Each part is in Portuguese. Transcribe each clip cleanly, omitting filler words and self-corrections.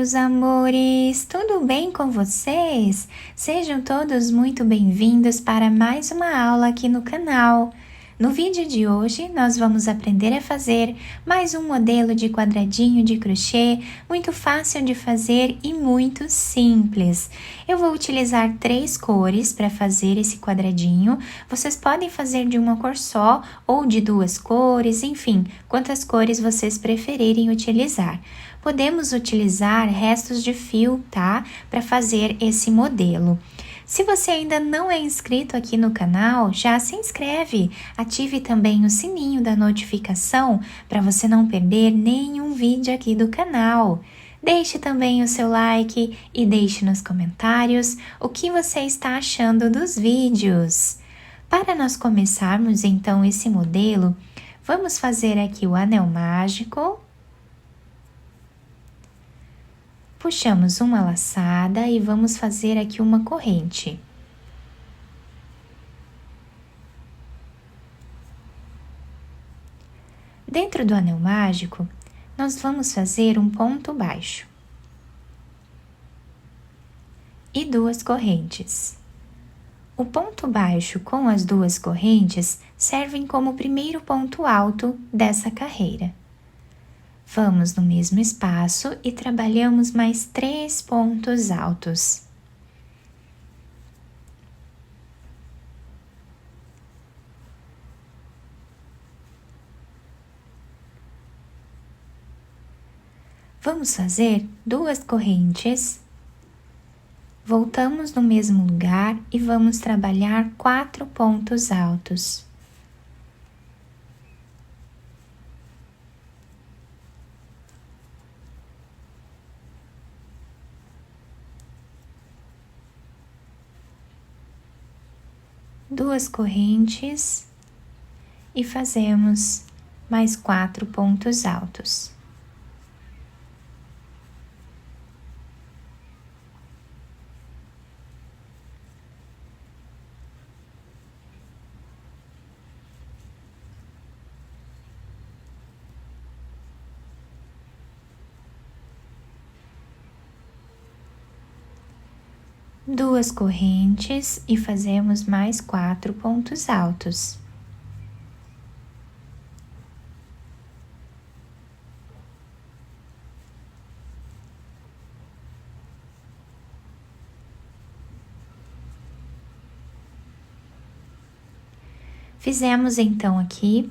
meus amores! Tudo bem com vocês? Sejam todos muito bem-vindos para mais uma aula aqui no canal. No vídeo de hoje, nós vamos aprender a fazer mais um modelo de quadradinho de crochê, muito fácil de fazer e muito simples. Eu vou utilizar 3 cores para fazer esse quadradinho. Vocês podem fazer de uma cor só ou de 2 cores, enfim, quantas cores vocês preferirem utilizar. Podemos utilizar restos de fio, tá? Para fazer esse modelo. Se você ainda não é inscrito aqui no canal, já se inscreve, ative também o sininho da notificação para você não perder nenhum vídeo aqui do canal. Deixe também o seu like e deixe nos comentários o que você está achando dos vídeos. Para nós começarmos então esse modelo, vamos fazer aqui o anel mágico. Puxamos uma laçada e vamos fazer aqui uma corrente. Dentro do anel mágico, nós vamos fazer um ponto baixo e 2 correntes. O ponto baixo com as 2 correntes servem como primeiro ponto alto dessa carreira. Vamos no mesmo espaço e trabalhamos mais 3 pontos altos. Vamos fazer 2 correntes, voltamos no mesmo lugar e vamos trabalhar 4 pontos altos. Duas correntes e fazemos mais 4 pontos altos. Duas correntes e fazemos mais 4 pontos altos. Fizemos então aqui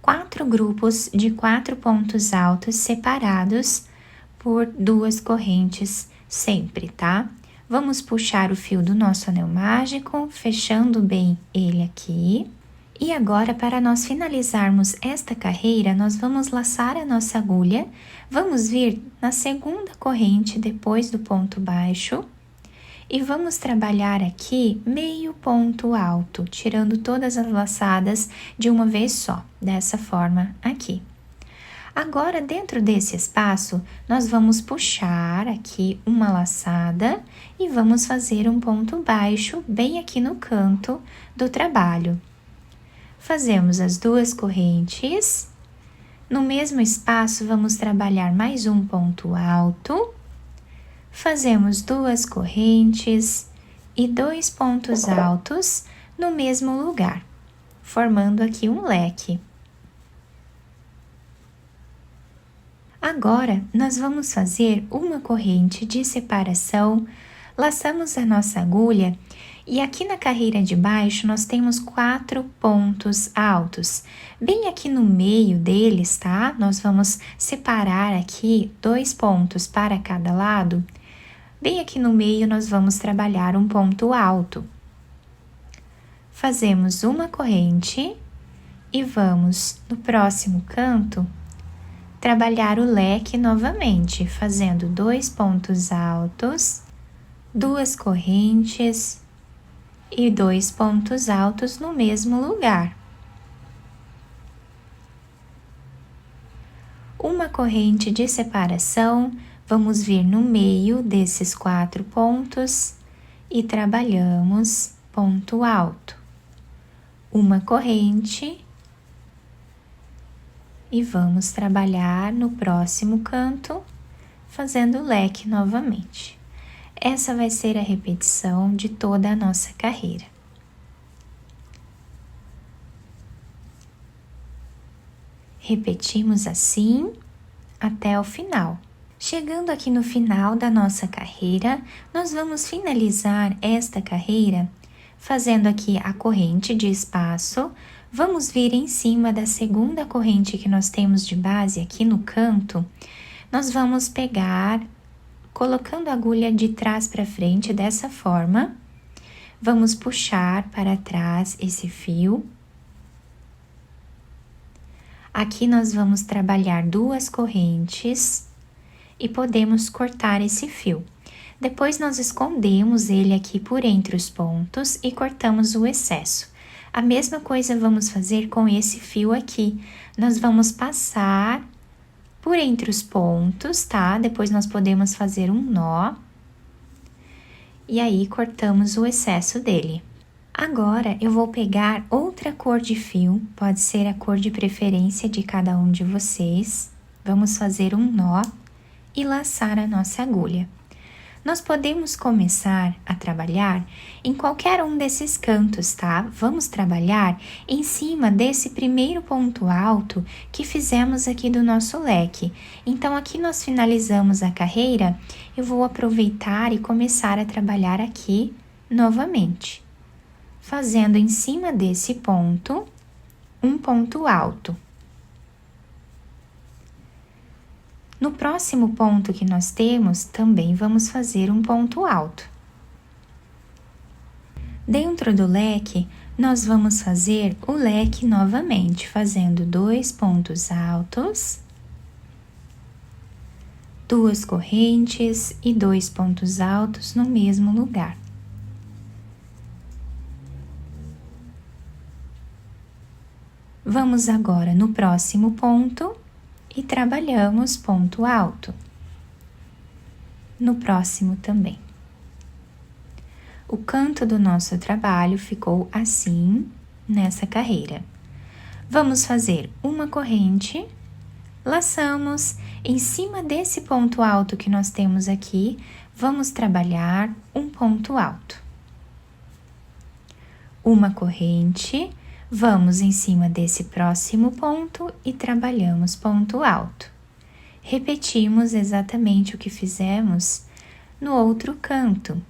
4 grupos de 4 pontos altos separados por 2 correntes sempre, tá? Vamos puxar o fio do nosso anel mágico, fechando bem ele aqui. E agora, para nós finalizarmos esta carreira, nós vamos laçar a nossa agulha. Vamos vir na segunda corrente depois do ponto baixo. E vamos trabalhar aqui meio ponto alto, tirando todas as laçadas de uma vez só, dessa forma aqui. Agora, dentro desse espaço, nós vamos puxar aqui uma laçada e vamos fazer um ponto baixo bem aqui no canto do trabalho. Fazemos as 2 correntes. No mesmo espaço, vamos trabalhar mais um ponto alto. Fazemos 2 correntes e 2 pontos altos no mesmo lugar, formando aqui um leque. Agora, nós vamos fazer uma corrente de separação, laçamos a nossa agulha e aqui na carreira de baixo nós temos 4 pontos altos. Bem aqui no meio deles, tá? Nós vamos separar aqui 2 pontos para cada lado. Bem aqui no meio nós vamos trabalhar um ponto alto. Fazemos uma corrente e vamos no próximo canto trabalhar o leque novamente, fazendo 2 pontos altos, 2 correntes e 2 pontos altos no mesmo lugar. Uma corrente de separação, vamos vir no meio desses 4 pontos e trabalhamos ponto alto. Uma corrente e vamos trabalhar no próximo canto, fazendo o leque novamente. Essa vai ser a repetição de toda a nossa carreira. Repetimos assim até o final. Chegando aqui no final da nossa carreira, nós vamos finalizar esta carreira fazendo aqui a corrente de espaço. Vamos vir em cima da segunda corrente que nós temos de base aqui no canto. Nós vamos pegar, colocando a agulha de trás para frente dessa forma. Vamos puxar para trás esse fio. Aqui nós vamos trabalhar 2 correntes e podemos cortar esse fio. Depois nós escondemos ele aqui por entre os pontos e cortamos o excesso. A mesma coisa vamos fazer com esse fio aqui. Nós vamos passar por entre os pontos, tá? Depois nós podemos fazer um nó. E aí cortamos o excesso dele. Agora eu vou pegar outra cor de fio, pode ser a cor de preferência de cada um de vocês. Vamos fazer um nó e laçar a nossa agulha. Nós podemos começar a trabalhar em qualquer um desses cantos, tá? Vamos trabalhar em cima desse primeiro ponto alto que fizemos aqui do nosso leque. Então, aqui nós finalizamos a carreira, eu vou aproveitar e começar a trabalhar aqui novamente, fazendo em cima desse ponto um ponto alto. No próximo ponto que nós temos, também vamos fazer um ponto alto. Dentro do leque, nós vamos fazer o leque novamente, fazendo 2 pontos altos, 2 correntes e 2 pontos altos no mesmo lugar. Vamos agora no próximo ponto e trabalhamos ponto alto. No próximo também. O canto do nosso trabalho ficou assim nessa carreira. Vamos fazer uma corrente, laçamos em cima desse ponto alto que nós temos aqui, vamos trabalhar um ponto alto. Uma corrente, vamos em cima desse próximo ponto e trabalhamos ponto alto. Repetimos exatamente o que fizemos no outro canto.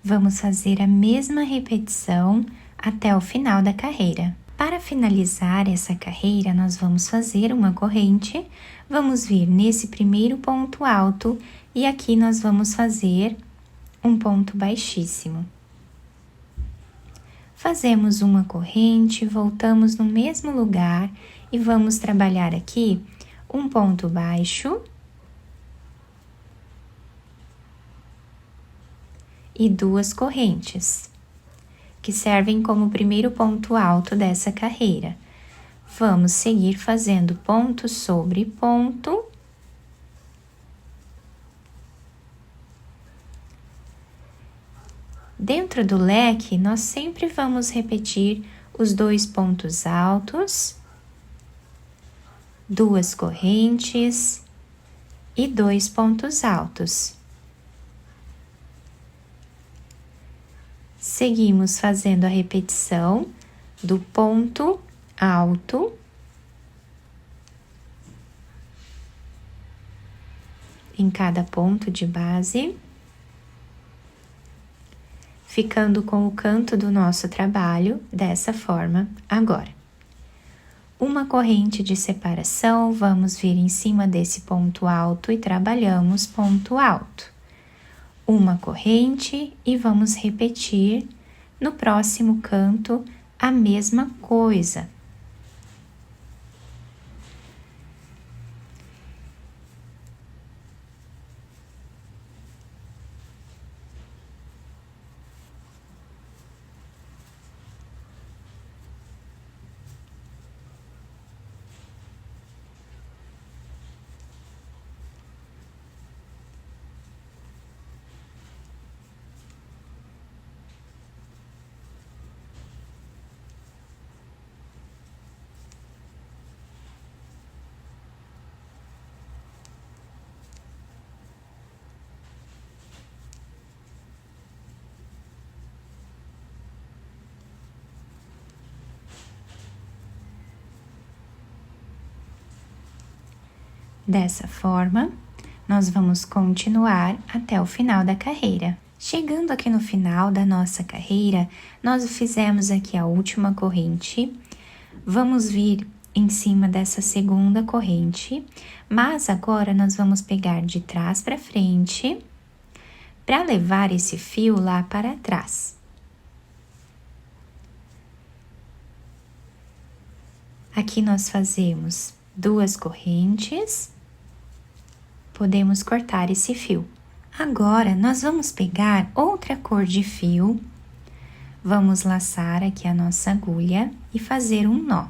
Vamos fazer a mesma repetição até o final da carreira. Para finalizar essa carreira, nós vamos fazer uma corrente, vamos vir nesse primeiro ponto alto e aqui nós vamos fazer um ponto baixíssimo. Fazemos uma corrente, voltamos no mesmo lugar e vamos trabalhar aqui um ponto baixo e 2 correntes, que servem como primeiro ponto alto dessa carreira. Vamos seguir fazendo ponto sobre ponto. Dentro do leque, nós sempre vamos repetir os 2 pontos altos, 2 correntes e 2 pontos altos. Seguimos fazendo a repetição do ponto alto em cada ponto de base, ficando com o canto do nosso trabalho dessa forma agora. Uma corrente de separação, vamos vir em cima desse ponto alto e trabalhamos ponto alto. Uma corrente e vamos repetir No próximo canto, a mesma coisa. Dessa forma, nós vamos continuar até o final da carreira. Chegando aqui no final da nossa carreira, nós fizemos aqui a última corrente. Vamos vir em cima dessa segunda corrente, mas agora nós vamos pegar de trás para frente para levar esse fio lá para trás. Aqui nós fazemos 2 correntes, podemos cortar esse fio. Agora, nós vamos pegar outra cor de fio, vamos laçar aqui a nossa agulha e fazer um nó.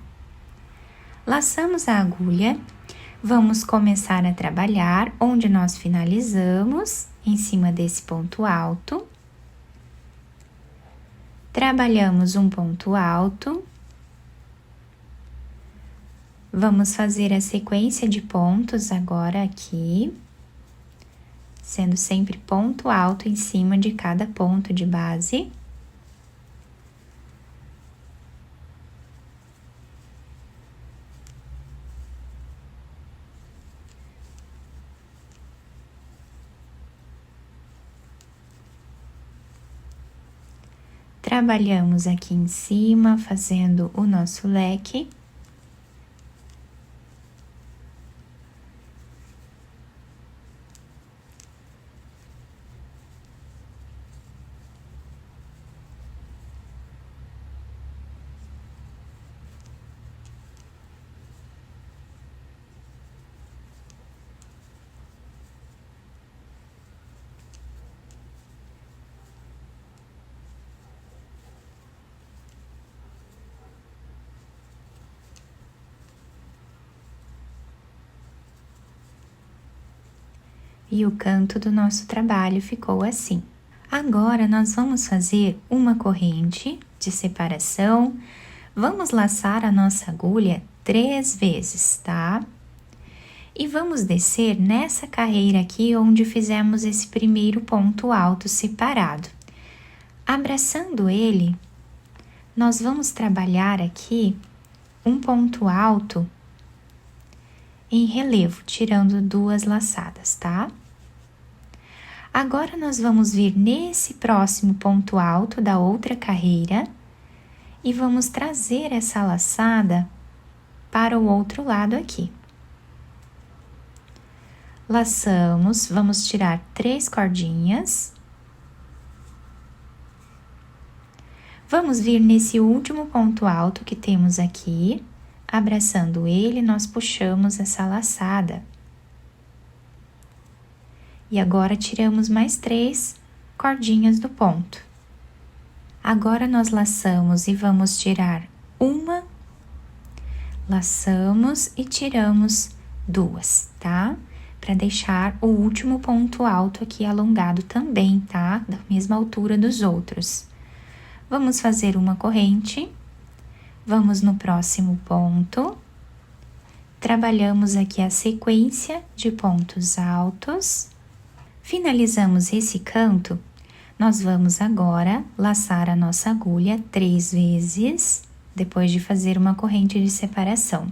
Laçamos a agulha, vamos começar a trabalhar onde nós finalizamos, em cima desse ponto alto. Trabalhamos um ponto alto. Vamos fazer a sequência de pontos agora aqui, sendo sempre ponto alto em cima de cada ponto de base. Trabalhamos aqui em cima, fazendo o nosso leque. E o canto do nosso trabalho ficou assim. Agora, nós vamos fazer uma corrente de separação. Vamos laçar a nossa agulha 3 vezes, tá? E vamos descer nessa carreira aqui, onde fizemos esse primeiro ponto alto separado. Abraçando ele, nós vamos trabalhar aqui um ponto alto em relevo, tirando 2 laçadas, tá? Agora, nós vamos vir nesse próximo ponto alto da outra carreira e vamos trazer essa laçada para o outro lado aqui. Laçamos, vamos tirar 3 cordinhas. Vamos vir nesse último ponto alto que temos aqui, abraçando ele, nós puxamos essa laçada. E agora, tiramos mais 3 cordinhas do ponto. Agora, nós laçamos e vamos tirar uma, laçamos e tiramos 2, tá? Para deixar o último ponto alto aqui alongado também, tá? Da mesma altura dos outros. Vamos fazer uma corrente, vamos no próximo ponto, trabalhamos aqui a sequência de pontos altos. Finalizamos esse canto, nós vamos agora laçar a nossa agulha 3 vezes, depois de fazer uma corrente de separação.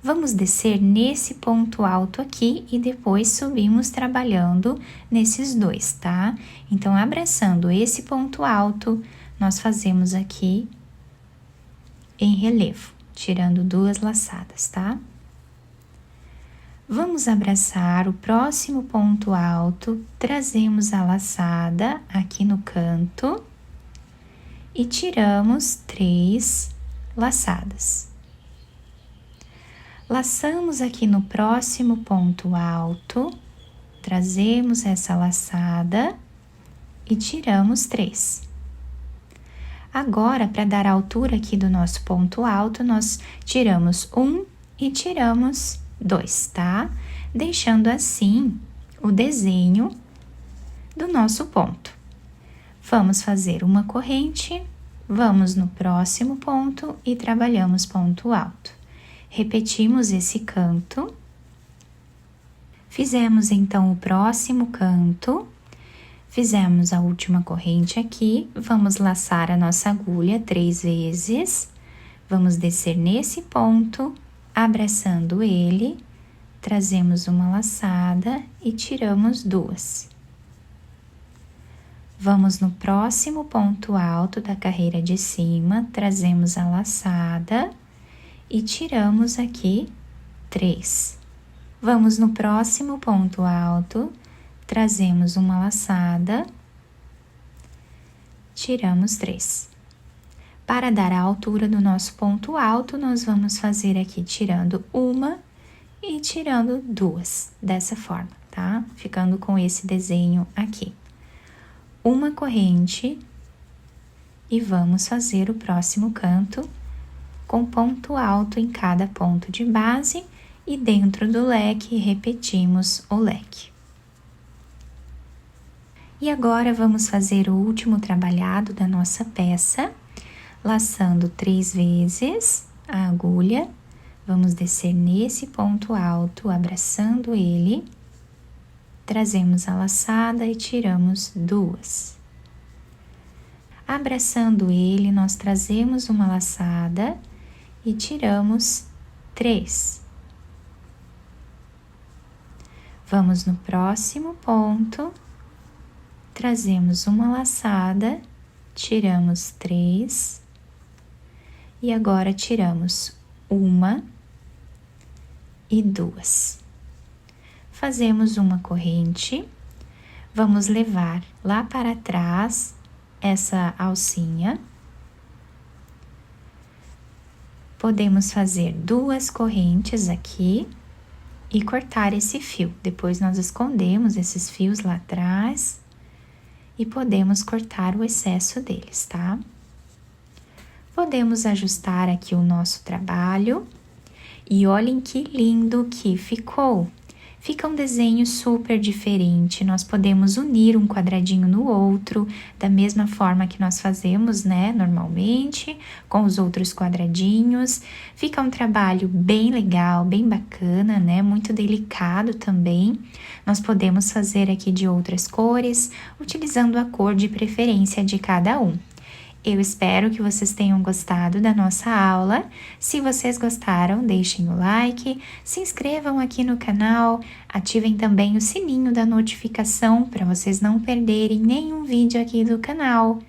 Vamos descer nesse ponto alto aqui e depois subimos trabalhando nesses 2, tá? Então, abraçando esse ponto alto, nós fazemos aqui em relevo, tirando 2 laçadas, tá? Vamos abraçar o próximo ponto alto, trazemos a laçada aqui no canto e tiramos 3 laçadas. Laçamos aqui no próximo ponto alto, trazemos essa laçada e tiramos 3. Agora, para dar a altura aqui do nosso ponto alto, nós tiramos 1 e tiramos 2, tá? Deixando assim o desenho do nosso ponto. Vamos fazer uma corrente, vamos no próximo ponto e trabalhamos ponto alto. Repetimos esse canto. Fizemos então o próximo canto. Fizemos a última corrente aqui, vamos laçar a nossa agulha 3 vezes, vamos descer nesse ponto, abraçando ele, trazemos uma laçada e tiramos 2. Vamos no próximo ponto alto da carreira de cima, trazemos a laçada e tiramos aqui 3. Vamos no próximo ponto alto, trazemos uma laçada, tiramos 3. Para dar a altura do nosso ponto alto, nós vamos fazer aqui tirando uma e tirando 2, dessa forma, tá? Ficando com esse desenho aqui. Uma corrente e vamos fazer o próximo canto com ponto alto em cada ponto de base e dentro do leque repetimos o leque. E agora, vamos fazer o último trabalhado da nossa peça, laçando 3 vezes a agulha, vamos descer nesse ponto alto, abraçando ele, trazemos a laçada e tiramos 2. Abraçando ele, nós trazemos uma laçada e tiramos 3. Vamos no próximo ponto. Trazemos uma laçada, tiramos 3 e agora tiramos 1 e 2. Fazemos uma corrente, vamos levar lá para trás essa alcinha. Podemos fazer 2 correntes aqui e cortar esse fio. Depois nós escondemos esses fios lá atrás e podemos cortar o excesso deles, tá? Podemos ajustar aqui o nosso trabalho e olhem que lindo que ficou. Fica um desenho super diferente, nós podemos unir um quadradinho no outro, da mesma forma que nós fazemos, né, normalmente, com os outros quadradinhos. Fica um trabalho bem legal, bem bacana, né, muito delicado também. Nós podemos fazer aqui de outras cores, utilizando a cor de preferência de cada um. Eu espero que vocês tenham gostado da nossa aula. Se vocês gostaram, deixem o like, se inscrevam aqui no canal, ativem também o sininho da notificação para vocês não perderem nenhum vídeo aqui do canal.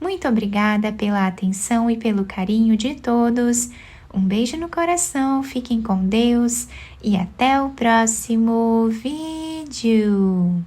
Muito obrigada pela atenção e pelo carinho de todos. Um beijo no coração, fiquem com Deus e até o próximo vídeo.